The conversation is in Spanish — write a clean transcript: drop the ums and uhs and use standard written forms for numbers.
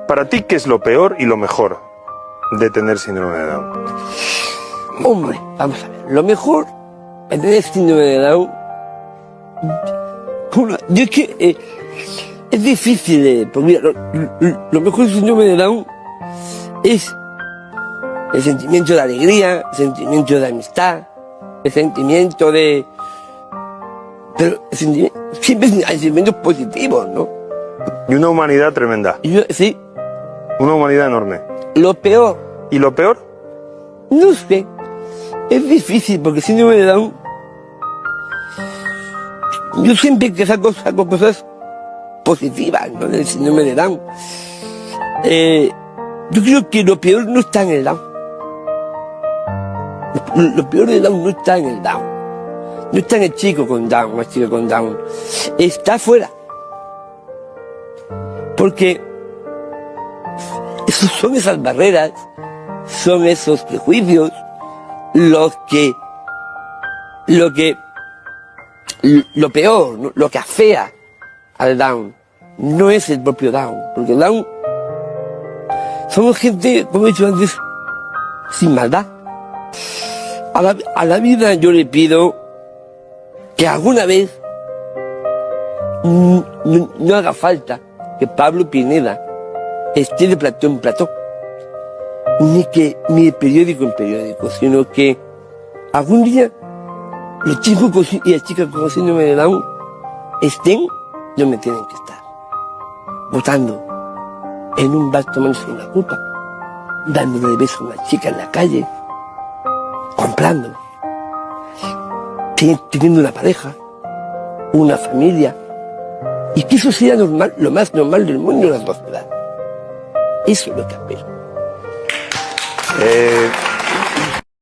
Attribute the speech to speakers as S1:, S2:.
S1: Para ti, ¿qué es lo peor y lo mejor de tener síndrome de Down?
S2: Hombre, vamos a ver. Lo mejor de tener síndrome de Down... Yo es que... es difícil, porque mira, lo mejor del síndrome de Down es el sentimiento de alegría, el sentimiento de amistad, el sentimiento de... Pero siempre hay sentimientos positivos, ¿no?
S1: Y una humanidad tremenda.
S2: Sí.
S1: Una humanidad enorme.
S2: Lo peor...
S1: ¿Y lo peor?
S2: No sé. Es difícil, porque el síndrome de Down... Yo siempre que saco cosas positivas, ¿no? Del síndrome de Down. Yo creo que lo peor no está en el Down. Lo peor de Down no está en el Down. No está en el chico con Down, la chica con Down. Está afuera. Porque son esas barreras, son esos prejuicios, lo peor, ¿no? Lo que afea al Down. No es el propio Down, porque Down somos gente, como he dicho antes, sin maldad. A la vida yo le pido que alguna vez no haga falta que Pablo Pineda esté de plató en plató, ni de periódico en periódico, sino que algún día los chicos y las chicas con síndrome de Down estén donde tienen que estar, votando en un bar tomándose una copa, dándole besos a una chica en la calle, comprando, teniendo una pareja, una familia, y que eso sea normal, lo más normal del mundo en la sociedad. Eso es lo que espero.